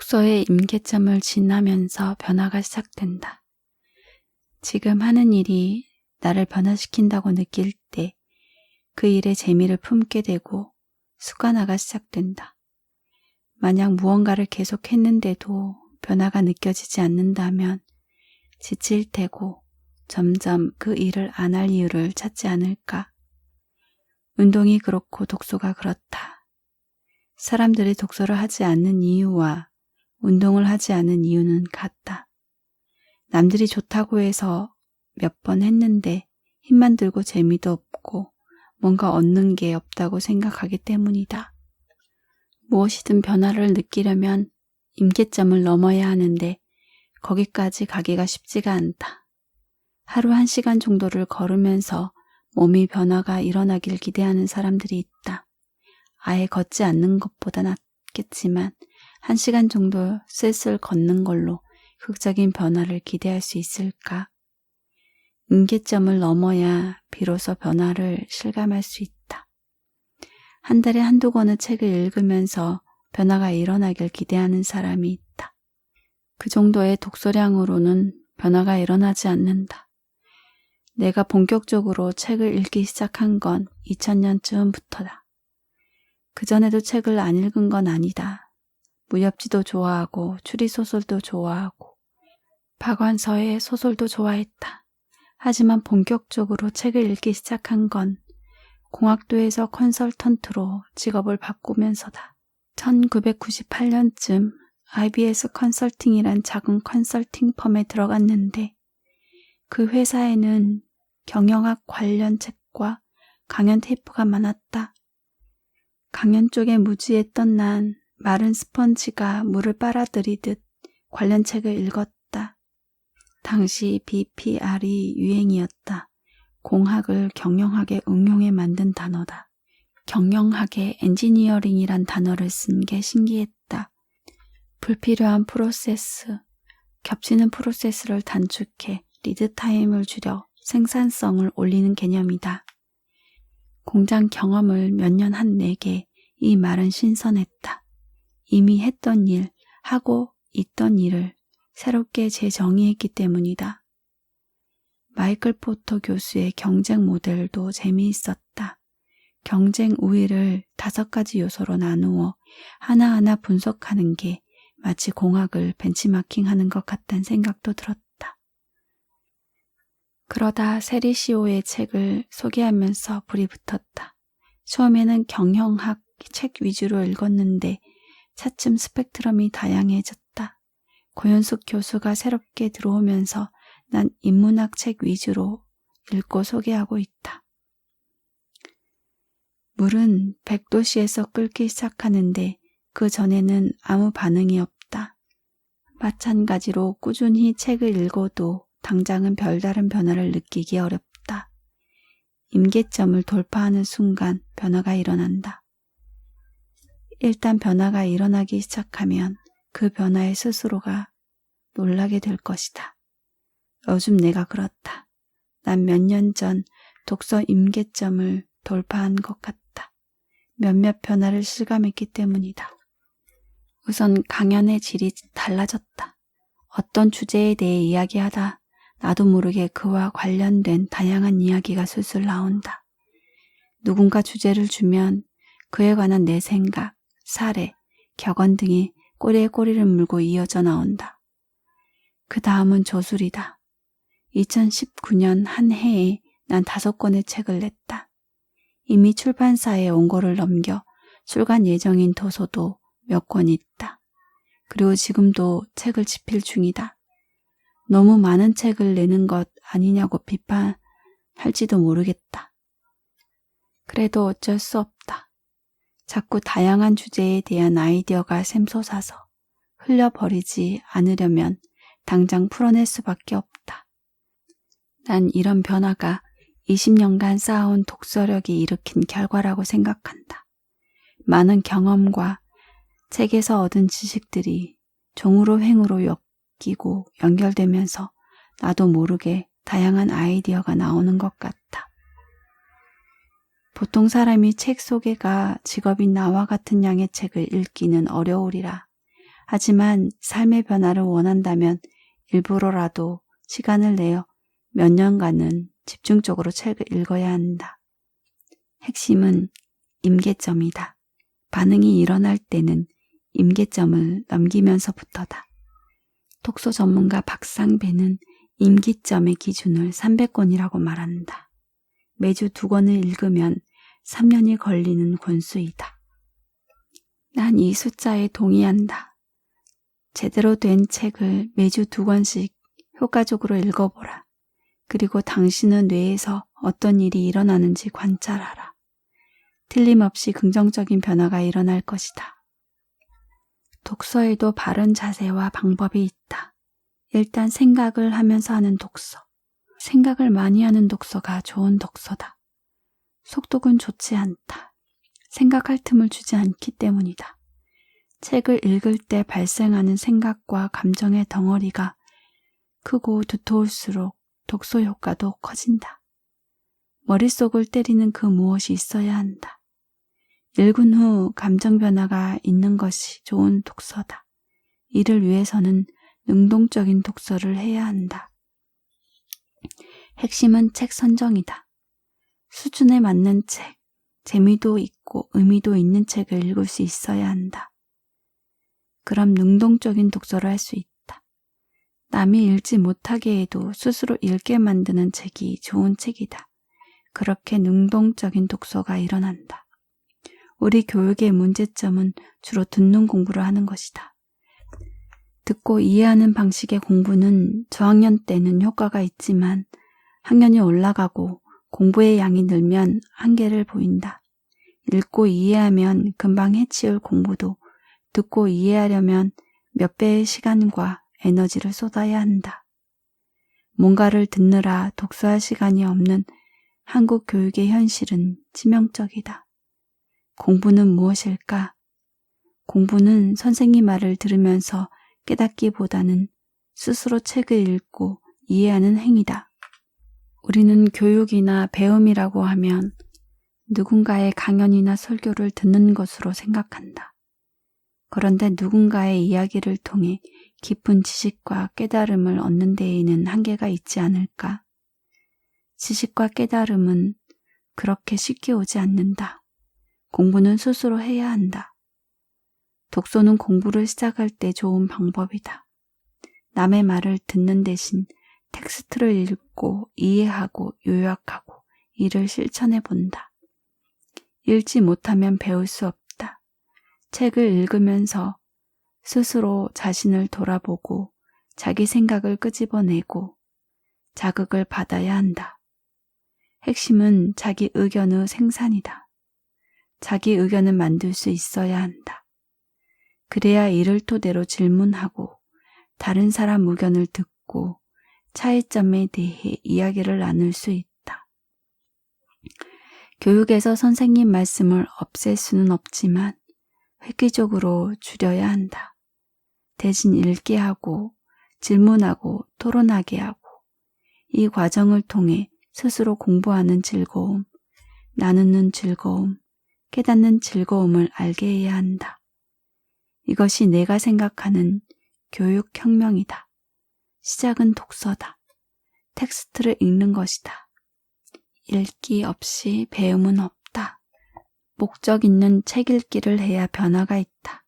독서의 임계점을 지나면서 변화가 시작된다. 지금 하는 일이 나를 변화시킨다고 느낄 때 그 일에 재미를 품게 되고 습관화가 시작된다. 만약 무언가를 계속했는데도 변화가 느껴지지 않는다면 지칠 테고 점점 그 일을 안 할 이유를 찾지 않을까? 운동이 그렇고 독서가 그렇다. 사람들이 독서를 하지 않는 이유와 운동을 하지 않는 이유는 같다. 남들이 좋다고 해서 몇 번 했는데 힘만 들고 재미도 없고 뭔가 얻는 게 없다고 생각하기 때문이다. 무엇이든 변화를 느끼려면 임계점을 넘어야 하는데 거기까지 가기가 쉽지가 않다. 하루 1시간 정도를 걸으면서 몸이 변화가 일어나길 기대하는 사람들이 있다. 아예 걷지 않는 것보다 낫겠지만 1시간 정도 슬슬 걷는 걸로 극적인 변화를 기대할 수 있을까? 임계점을 넘어야 비로소 변화를 실감할 수 있다. 한 달에 한두 권의 책을 읽으면서 변화가 일어나길 기대하는 사람이 있다. 그 정도의 독서량으로는 변화가 일어나지 않는다. 내가 본격적으로 책을 읽기 시작한 건 2000년쯤부터다. 그전에도 책을 안 읽은 건 아니다. 무협지도 좋아하고 추리소설도 좋아하고 박완서의 소설도 좋아했다. 하지만 본격적으로 책을 읽기 시작한 건 공학도에서 컨설턴트로 직업을 바꾸면서다. 1998년쯤 IBS 컨설팅이란 작은 컨설팅 펌에 들어갔는데 그 회사에는 경영학 관련 책과 강연 테이프가 많았다. 강연 쪽에 무지했던 난 마른 스펀지가 물을 빨아들이듯 관련 책을 읽었다. 당시 BPR이 유행이었다. 공학을 경영학에 응용해 만든 단어다. 경영학에 엔지니어링이란 단어를 쓴 게 신기했다. 불필요한 프로세스, 겹치는 프로세스를 단축해 리드타임을 줄여 생산성을 올리는 개념이다. 공장 경험을 몇 년 한 내게 이 말은 신선했다. 이미 했던 일, 하고 있던 일을 새롭게 재정의했기 때문이다. 마이클 포터 교수의 경쟁 모델도 재미있었다. 경쟁 우위를 5가지 요소로 나누어 하나하나 분석하는 게 마치 공학을 벤치마킹하는 것 같다는 생각도 들었다. 그러다 세리시오의 책을 소개하면서 불이 붙었다. 처음에는 경영학 책 위주로 읽었는데 차츰 스펙트럼이 다양해졌다. 고현숙 교수가 새롭게 들어오면서 난 인문학 책 위주로 읽고 소개하고 있다. 물은 100도씨에서 끓기 시작하는데 그 전에는 아무 반응이 없다. 마찬가지로 꾸준히 책을 읽어도 당장은 별다른 변화를 느끼기 어렵다. 임계점을 돌파하는 순간 변화가 일어난다. 일단 변화가 일어나기 시작하면 그 변화에 스스로가 놀라게 될 것이다. 요즘 내가 그렇다. 난 몇 년 전 독서 임계점을 돌파한 것 같다. 몇몇 변화를 실감했기 때문이다. 우선 강연의 질이 달라졌다. 어떤 주제에 대해 이야기하다 나도 모르게 그와 관련된 다양한 이야기가 술술 나온다. 누군가 주제를 주면 그에 관한 내 생각, 사례, 격언 등이 꼬리에 꼬리를 물고 이어져 나온다. 그 다음은 저술이다. 2019년 한 해에 난 5권의 책을 냈다. 이미 출판사에 원고를 넘겨 출간 예정인 도서도 몇 권 있다. 그리고 지금도 책을 집필 중이다. 너무 많은 책을 내는 것 아니냐고 비판할지도 모르겠다. 그래도 어쩔 수 없다. 자꾸 다양한 주제에 대한 아이디어가 샘솟아서 흘려버리지 않으려면 당장 풀어낼 수밖에 없다. 난 이런 변화가 20년간 쌓아온 독서력이 일으킨 결과라고 생각한다. 많은 경험과 책에서 얻은 지식들이 종으로 횡으로 엮이고 연결되면서 나도 모르게 다양한 아이디어가 나오는 것 같다. 보통 사람이 책 소개가 직업인 나와 같은 양의 책을 읽기는 어려우리라. 하지만 삶의 변화를 원한다면 일부러라도 시간을 내어 몇 년간은 집중적으로 책을 읽어야 한다. 핵심은 임계점이다. 반응이 일어날 때는 임계점을 넘기면서부터다. 독서 전문가 박상배는 임기점의 기준을 300권이라고 말한다. 매주 2권을 읽으면 3년이 걸리는 권수이다. 난 이 숫자에 동의한다. 제대로 된 책을 매주 2권씩 효과적으로 읽어보라. 그리고 당신의 뇌에서 어떤 일이 일어나는지 관찰하라. 틀림없이 긍정적인 변화가 일어날 것이다. 독서에도 바른 자세와 방법이 있다. 일단 생각을 하면서 하는 독서. 생각을 많이 하는 독서가 좋은 독서다. 속독은 좋지 않다. 생각할 틈을 주지 않기 때문이다. 책을 읽을 때 발생하는 생각과 감정의 덩어리가 크고 두터울수록 독서 효과도 커진다. 머릿속을 때리는 그 무엇이 있어야 한다. 읽은 후 감정 변화가 있는 것이 좋은 독서다. 이를 위해서는 능동적인 독서를 해야 한다. 핵심은 책 선정이다. 수준에 맞는 책, 재미도 있고 의미도 있는 책을 읽을 수 있어야 한다. 그럼 능동적인 독서를 할 수 있다. 남이 읽지 못하게 해도 스스로 읽게 만드는 책이 좋은 책이다. 그렇게 능동적인 독서가 일어난다. 우리 교육의 문제점은 주로 듣는 공부를 하는 것이다. 듣고 이해하는 방식의 공부는 저학년 때는 효과가 있지만 학년이 올라가고 공부의 양이 늘면 한계를 보인다. 읽고 이해하면 금방 해치울 공부도 듣고 이해하려면 몇 배의 시간과 에너지를 쏟아야 한다. 뭔가를 듣느라 독서할 시간이 없는 한국 교육의 현실은 치명적이다. 공부는 무엇일까? 공부는 선생님 말을 들으면서 깨닫기보다는 스스로 책을 읽고 이해하는 행위다. 우리는 교육이나 배움이라고 하면 누군가의 강연이나 설교를 듣는 것으로 생각한다. 그런데 누군가의 이야기를 통해 깊은 지식과 깨달음을 얻는 데에는 한계가 있지 않을까? 지식과 깨달음은 그렇게 쉽게 오지 않는다. 공부는 스스로 해야 한다. 독서는 공부를 시작할 때 좋은 방법이다. 남의 말을 듣는 대신 텍스트를 읽고 이해하고 요약하고 이를 실천해 본다. 읽지 못하면 배울 수 없다. 책을 읽으면서 스스로 자신을 돌아보고 자기 생각을 끄집어내고 자극을 받아야 한다. 핵심은 자기 의견의 생산이다. 자기 의견을 만들 수 있어야 한다. 그래야 이를 토대로 질문하고 다른 사람 의견을 듣고 차이점에 대해 이야기를 나눌 수 있다. 교육에서 선생님 말씀을 없앨 수는 없지만 획기적으로 줄여야 한다. 대신 읽게 하고 질문하고 토론하게 하고 이 과정을 통해 스스로 공부하는 즐거움, 나누는 즐거움, 깨닫는 즐거움을 알게 해야 한다. 이것이 내가 생각하는 교육혁명이다. 시작은 독서다. 텍스트를 읽는 것이다. 읽기 없이 배움은 없다. 목적 있는 책 읽기를 해야 변화가 있다.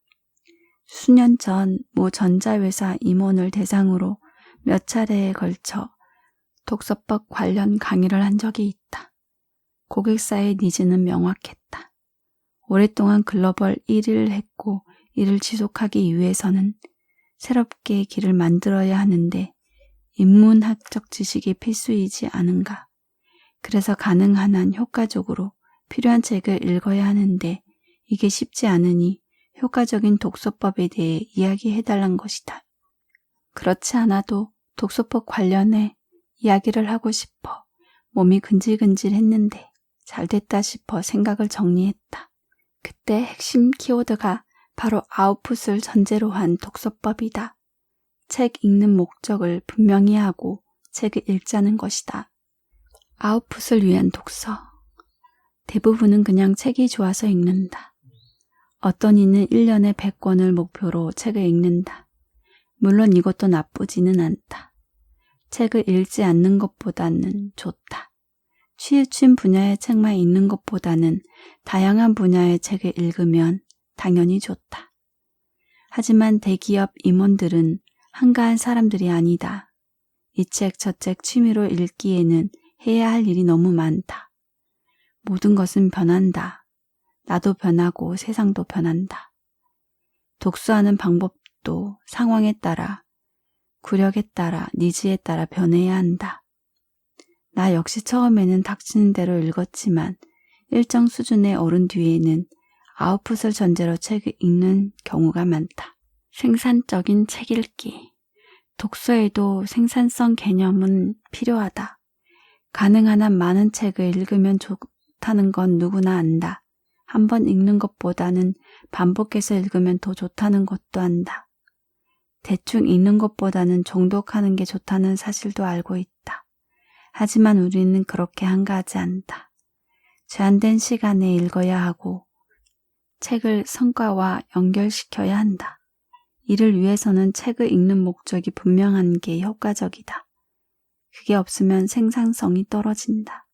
수년 전 모 전자회사 임원을 대상으로 몇 차례에 걸쳐 독서법 관련 강의를 한 적이 있다. 고객사의 니즈는 명확했다. 오랫동안 글로벌 1위를 했고 이를 지속하기 위해서는 새롭게 길을 만들어야 하는데 인문학적 지식이 필수이지 않은가. 그래서 가능한 한 효과적으로 필요한 책을 읽어야 하는데 이게 쉽지 않으니 효과적인 독서법에 대해 이야기해달란 것이다. 그렇지 않아도 독서법 관련해 이야기를 하고 싶어 몸이 근질근질했는데 잘됐다 싶어 생각을 정리했다. 그때 핵심 키워드가 바로 아웃풋을 전제로 한 독서법이다. 책 읽는 목적을 분명히 하고 책을 읽자는 것이다. 아웃풋을 위한 독서. 대부분은 그냥 책이 좋아서 읽는다. 어떤 이는 1년에 100권을 목표로 책을 읽는다. 물론 이것도 나쁘지는 않다. 책을 읽지 않는 것보다는 좋다. 치우친 분야의 책만 읽는 것보다는 다양한 분야의 책을 읽으면 당연히 좋다. 하지만 대기업 임원들은 한가한 사람들이 아니다. 이 책 저 책 취미로 읽기에는 해야 할 일이 너무 많다. 모든 것은 변한다. 나도 변하고 세상도 변한다. 독서하는 방법도 상황에 따라, 구력에 따라, 니즈에 따라 변해야 한다. 나 역시 처음에는 닥치는 대로 읽었지만 일정 수준에 오른 뒤에는 아웃풋을 전제로 책을 읽는 경우가 많다. 생산적인 책 읽기. 독서에도 생산성 개념은 필요하다. 가능한 한 많은 책을 읽으면 좋다는 건 누구나 안다. 한 번 읽는 것보다는 반복해서 읽으면 더 좋다는 것도 안다. 대충 읽는 것보다는 정독하는 게 좋다는 사실도 알고 있다. 하지만 우리는 그렇게 한가하지 않다. 제한된 시간에 읽어야 하고 책을 성과와 연결시켜야 한다. 이를 위해서는 책을 읽는 목적이 분명한 게 효과적이다. 그게 없으면 생산성이 떨어진다.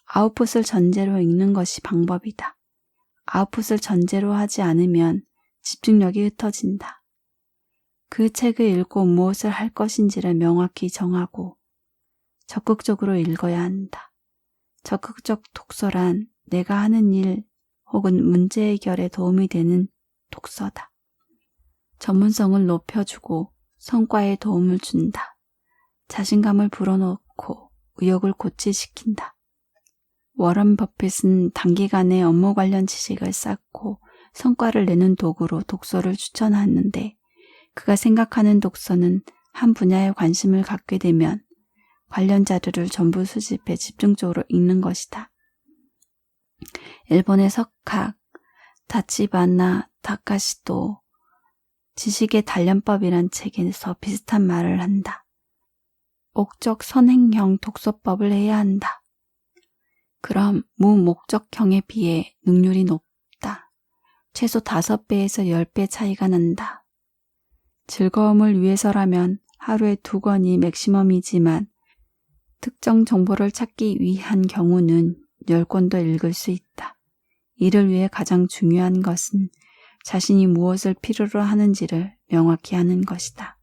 아웃풋을 전제로 읽는 것이 방법이다. 아웃풋을 전제로 하지 않으면 집중력이 흩어진다. 그 책을 읽고 무엇을 할 것인지를 명확히 정하고 적극적으로 읽어야 한다. 적극적 독서란 내가 하는 일 혹은 문제 해결에 도움이 되는 독서다. 전문성을 높여주고 성과에 도움을 준다. 자신감을 불어넣고 의욕을 고취시킨다. 워런 버핏은 단기간에 업무 관련 지식을 쌓고 성과를 내는 도구로 독서를 추천하는데 그가 생각하는 독서는 한 분야에 관심을 갖게 되면 관련 자료를 전부 수집해 집중적으로 읽는 것이다. 일본의 석학 다치바나 다카시도 지식의 단련법이란 책에서 비슷한 말을 한다. 목적 선행형 독서법을 해야 한다. 그럼 무목적형에 비해 능률이 높다. 최소 5배에서 10배 차이가 난다. 즐거움을 위해서라면 하루에 2권이 맥시멈이지만 특정 정보를 찾기 위한 경우는 10권도 읽을 수 있다. 이를 위해 가장 중요한 것은 자신이 무엇을 필요로 하는지를 명확히 하는 것이다.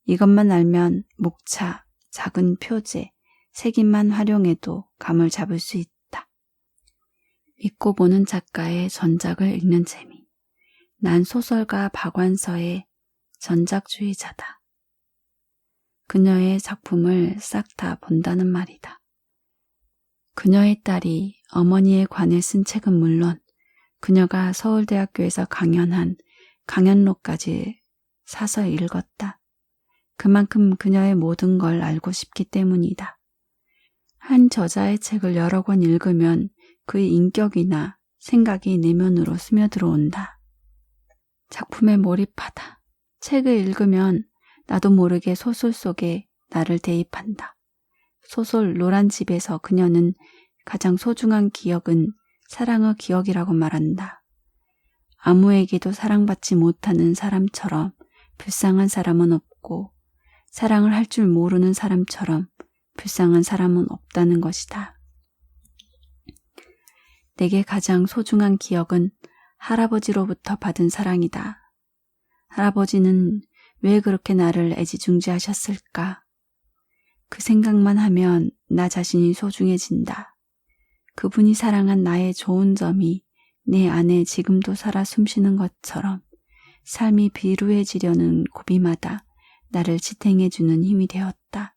이것만 알면 목차, 작은 표제, 색임만 활용해도 감을 잡을 수 있다. 믿고 보는 작가의 전작을 읽는 재미. 난 소설가 박완서의 전작주의자다. 그녀의 작품을 싹 다 본다는 말이다. 그녀의 딸이 어머니에 관해 쓴 책은 물론 그녀가 서울대학교에서 강연한 강연록까지 사서 읽었다. 그만큼 그녀의 모든 걸 알고 싶기 때문이다. 한 저자의 책을 여러 권 읽으면 그의 인격이나 생각이 내면으로 스며들어온다. 작품에 몰입하다. 책을 읽으면 나도 모르게 소설 속에 나를 대입한다. 소설 노란집에서 그녀는 가장 소중한 기억은 사랑의 기억이라고 말한다. 아무에게도 사랑받지 못하는 사람처럼 불쌍한 사람은 없고 사랑을 할 줄 모르는 사람처럼 불쌍한 사람은 없다는 것이다. 내게 가장 소중한 기억은 할아버지로부터 받은 사랑이다. 할아버지는 왜 그렇게 나를 애지중지하셨을까? 그 생각만 하면 나 자신이 소중해진다. 그분이 사랑한 나의 좋은 점이 내 안에 지금도 살아 숨쉬는 것처럼 삶이 비루해지려는 고비마다 나를 지탱해주는 힘이 되었다.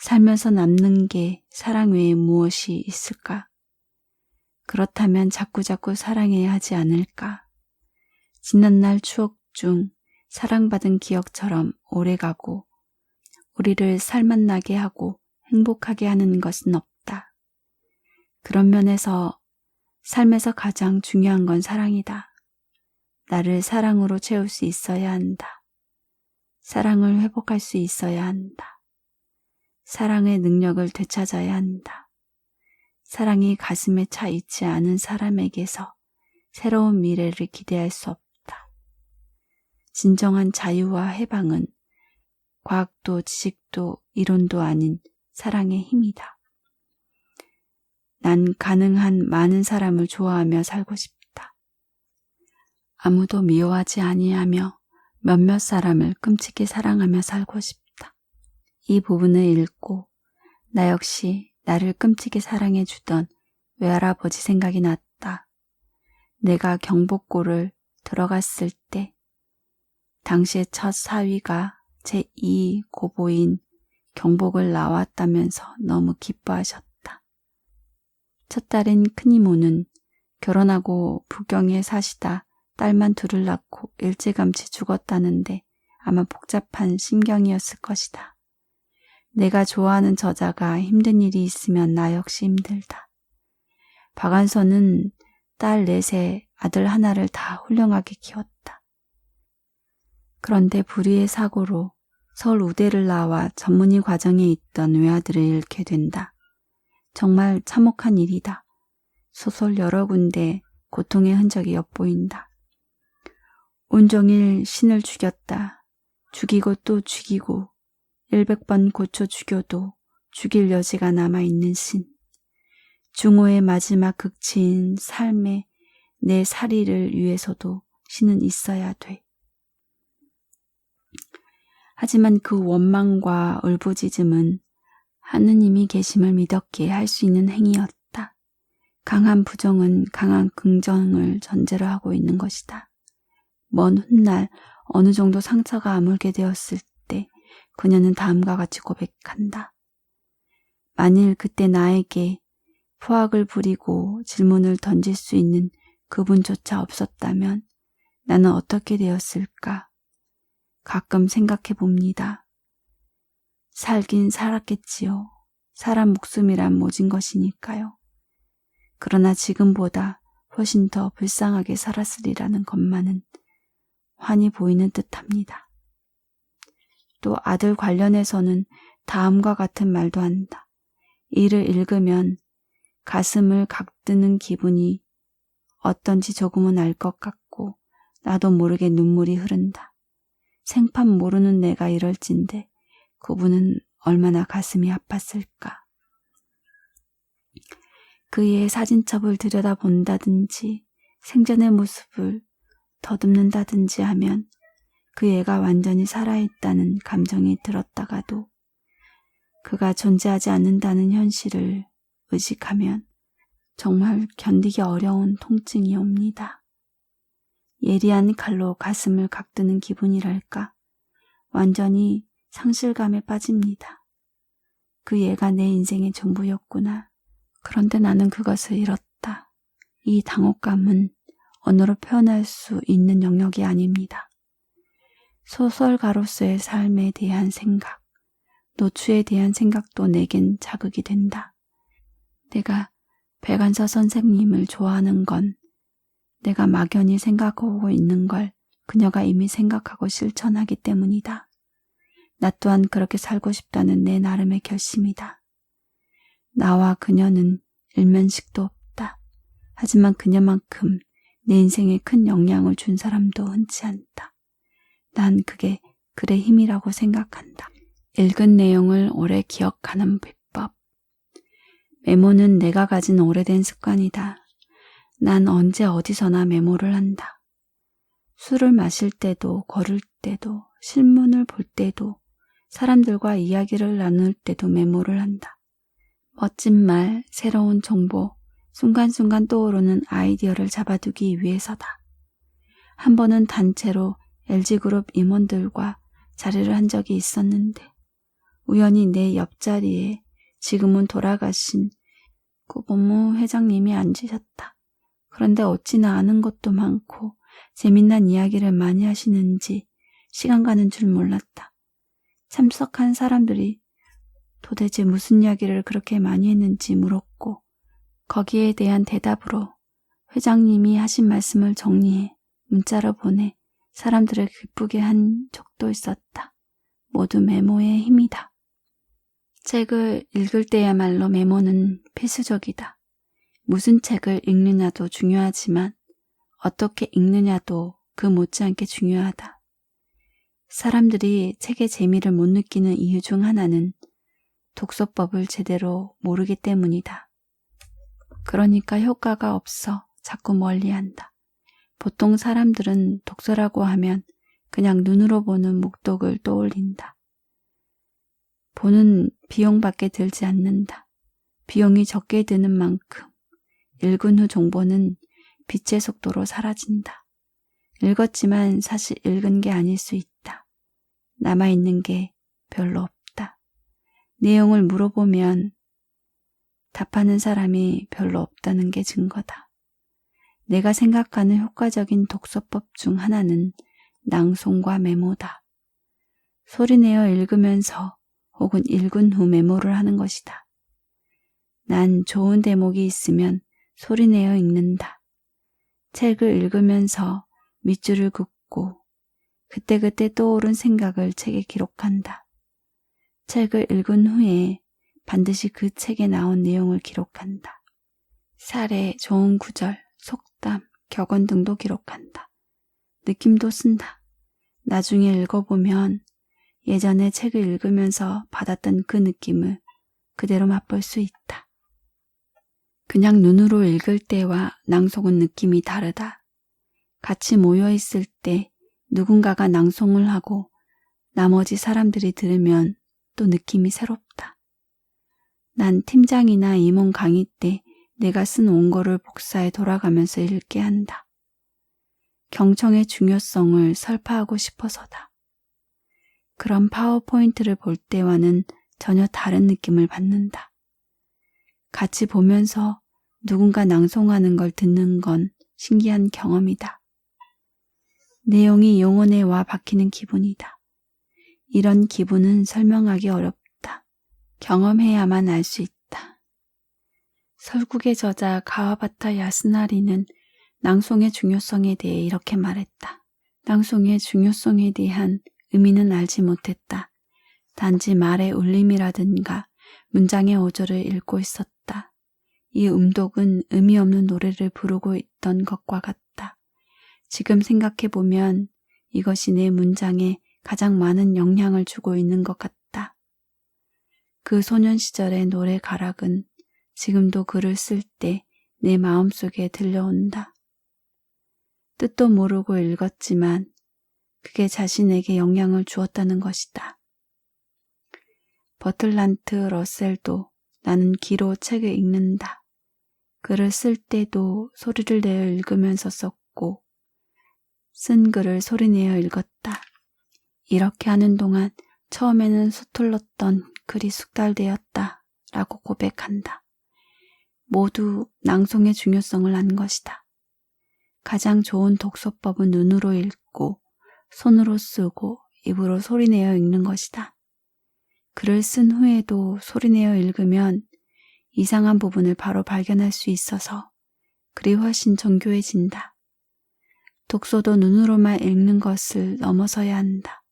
살면서 남는 게 사랑 외에 무엇이 있을까? 그렇다면 자꾸자꾸 사랑해야 하지 않을까? 지난날 추억 중 사랑받은 기억처럼 오래가고 우리를 살맛나게 하고 행복하게 하는 것은 없다. 그런 면에서 삶에서 가장 중요한 건 사랑이다. 나를 사랑으로 채울 수 있어야 한다. 사랑을 회복할 수 있어야 한다. 사랑의 능력을 되찾아야 한다. 사랑이 가슴에 차 있지 않은 사람에게서 새로운 미래를 기대할 수 없다. 진정한 자유와 해방은 과학도 지식도 이론도 아닌 사랑의 힘이다. 난 가능한 많은 사람을 좋아하며 살고 싶다. 아무도 미워하지 아니하며 몇몇 사람을 끔찍히 사랑하며 살고 싶다. 이 부분을 읽고 나 역시 나를 끔찍히 사랑해 주던 외할아버지 생각이 났다. 내가 경복고를 들어갔을 때 당시의 첫 사위가 제2 고보인 경복을 나왔다면서 너무 기뻐하셨다. 첫 딸인 큰이모는 결혼하고 부경에 사시다 딸만 둘을 낳고 일찌감치 죽었다는데 아마 복잡한 심경이었을 것이다. 내가 좋아하는 저자가 힘든 일이 있으면 나 역시 힘들다. 박완서는 딸 넷에 아들 하나를 다 훌륭하게 키웠다. 그런데 불의의 사고로 서울 우대를 나와 전문의 과정에 있던 외아들을 잃게 된다. 정말 참혹한 일이다. 소설 여러 군데 고통의 흔적이 엿보인다. 온종일 신을 죽였다. 죽이고 또 죽이고 100번 고쳐 죽여도 죽일 여지가 남아있는 신. 중호의 마지막 극치인 삶의 내 살이를 위해서도 신은 있어야 돼. 하지만 그 원망과 울부짖음은 하느님이 계심을 믿었기에 할 수 있는 행위였다. 강한 부정은 강한 긍정을 전제로 하고 있는 것이다. 먼 훗날 어느 정도 상처가 아물게 되었을 때 그녀는 다음과 같이 고백한다. 만일 그때 나에게 포악을 부리고 질문을 던질 수 있는 그분조차 없었다면 나는 어떻게 되었을까? 가끔 생각해 봅니다. 살긴 살았겠지요. 사람 목숨이란 모진 것이니까요. 그러나 지금보다 훨씬 더 불쌍하게 살았으리라는 것만은 환히 보이는 듯합니다. 또 아들 관련해서는 다음과 같은 말도 한다. 이를 읽으면 가슴을 각드는 기분이 어떤지 조금은 알 것 같고 나도 모르게 눈물이 흐른다. 생판 모르는 내가 이럴진데 그분은 얼마나 가슴이 아팠을까. 그의 사진첩을 들여다본다든지 생전의 모습을 더듬는다든지 하면 그 애가 완전히 살아있다는 감정이 들었다가도 그가 존재하지 않는다는 현실을 의식하면 정말 견디기 어려운 통증이 옵니다. 예리한 칼로 가슴을 각드는 기분이랄까. 완전히 상실감에 빠집니다. 그 애가 내 인생의 전부였구나. 그런데 나는 그것을 잃었다. 이 당혹감은 언어로 표현할 수 있는 영역이 아닙니다. 소설가로서의 삶에 대한 생각, 노추에 대한 생각도 내겐 자극이 된다. 내가 백안서 선생님을 좋아하는 건 내가 막연히 생각하고 있는 걸 그녀가 이미 생각하고 실천하기 때문이다. 나 또한 그렇게 살고 싶다는 내 나름의 결심이다. 나와 그녀는 일면식도 없다. 하지만 그녀만큼 내 인생에 큰 영향을 준 사람도 흔치 않다. 난 그게 글의 힘이라고 생각한다. 읽은 내용을 오래 기억하는 비법. 메모는 내가 가진 오래된 습관이다. 난 언제 어디서나 메모를 한다. 술을 마실 때도 걸을 때도 신문을 볼 때도 사람들과 이야기를 나눌 때도 메모를 한다. 멋진 말, 새로운 정보, 순간순간 떠오르는 아이디어를 잡아두기 위해서다. 한 번은 단체로 LG그룹 임원들과 자리를 한 적이 있었는데 우연히 내 옆자리에 지금은 돌아가신 구본무 회장님이 앉으셨다. 그런데 어찌나 아는 것도 많고 재미난 이야기를 많이 하시는지 시간 가는 줄 몰랐다. 참석한 사람들이 도대체 무슨 이야기를 그렇게 많이 했는지 물었고 거기에 대한 대답으로 회장님이 하신 말씀을 정리해 문자로 보내 사람들을 기쁘게 한 적도 있었다. 모두 메모의 힘이다. 책을 읽을 때야말로 메모는 필수적이다. 무슨 책을 읽느냐도 중요하지만 어떻게 읽느냐도 그 못지않게 중요하다. 사람들이 책의 재미를 못 느끼는 이유 중 하나는 독서법을 제대로 모르기 때문이다. 그러니까 효과가 없어 자꾸 멀리한다. 보통 사람들은 독서라고 하면 그냥 눈으로 보는 목독을 떠올린다. 보는 비용밖에 들지 않는다. 비용이 적게 드는 만큼 읽은 후 정보는 빛의 속도로 사라진다. 읽었지만 사실 읽은 게 아닐 수 있다. 남아있는 게 별로 없다. 내용을 물어보면 답하는 사람이 별로 없다는 게 증거다. 내가 생각하는 효과적인 독서법 중 하나는 낭송과 메모다. 소리내어 읽으면서 혹은 읽은 후 메모를 하는 것이다. 난 좋은 대목이 있으면 소리내어 읽는다. 책을 읽으면서 밑줄을 긋고 그때그때 떠오른 생각을 책에 기록한다. 책을 읽은 후에 반드시 그 책에 나온 내용을 기록한다. 사례, 좋은 구절, 속담, 격언 등도 기록한다. 느낌도 쓴다. 나중에 읽어보면 예전에 책을 읽으면서 받았던 그 느낌을 그대로 맛볼 수 있다. 그냥 눈으로 읽을 때와 낭송은 느낌이 다르다. 같이 모여있을 때 누군가가 낭송을 하고 나머지 사람들이 들으면 또 느낌이 새롭다. 난 팀장이나 임원 강의 때 내가 쓴 원고를 복사해 돌아가면서 읽게 한다. 경청의 중요성을 설파하고 싶어서다. 그런 파워포인트를 볼 때와는 전혀 다른 느낌을 받는다. 같이 보면서 누군가 낭송하는 걸 듣는 건 신기한 경험이다. 내용이 영혼에 와 박히는 기분이다. 이런 기분은 설명하기 어렵다. 경험해야만 알 수 있다. 설국의 저자 가와바타 야스나리는 낭송의 중요성에 대해 이렇게 말했다. 낭송의 중요성에 대한 의미는 알지 못했다. 단지 말의 울림이라든가 문장의 어조를 읽고 있었다. 이 음독은 의미 없는 노래를 부르고 있던 것과 같다. 지금 생각해보면 이것이 내 문장에 가장 많은 영향을 주고 있는 것 같다. 그 소년 시절의 노래 가락은 지금도 글을 쓸 때 내 마음속에 들려온다. 뜻도 모르고 읽었지만 그게 자신에게 영향을 주었다는 것이다. 버틀란트 러셀도 나는 귀로 책을 읽는다. 글을 쓸 때도 소리를 내어 읽으면서 썼고 쓴 글을 소리내어 읽었다. 이렇게 하는 동안 처음에는 서툴렀던 글이 숙달되었다 라고 고백한다. 모두 낭송의 중요성을 안 것이다. 가장 좋은 독서법은 눈으로 읽고 손으로 쓰고 입으로 소리내어 읽는 것이다. 글을 쓴 후에도 소리내어 읽으면 이상한 부분을 바로 발견할 수 있어서 글이 훨씬 정교해진다. 독서도 눈으로만 읽는 것을 넘어서야 한다.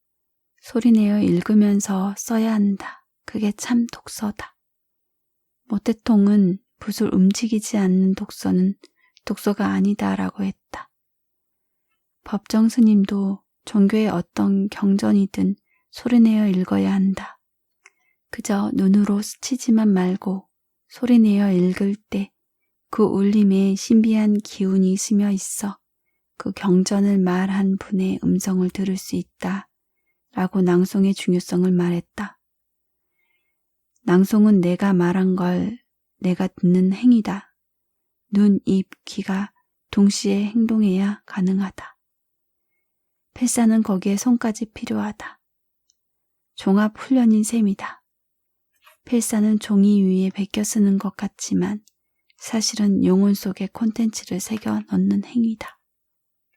소리내어 읽으면서 써야 한다. 그게 참 독서다. 모태통은 붓을 움직이지 않는 독서는 독서가 아니다라고 했다. 법정 스님도 종교의 어떤 경전이든 소리내어 읽어야 한다. 그저 눈으로 스치지만 말고 소리내어 읽을 때 그 울림에 신비한 기운이 스며 있어 그 경전을 말한 분의 음성을 들을 수 있다 라고 낭송의 중요성을 말했다. 낭송은 내가 말한 걸 내가 듣는 행위다. 눈, 입, 귀가 동시에 행동해야 가능하다. 필사는 거기에 손까지 필요하다. 종합 훈련인 셈이다. 필사는 종이 위에 베껴 쓰는 것 같지만 사실은 영혼 속에 콘텐츠를 새겨 넣는 행위다.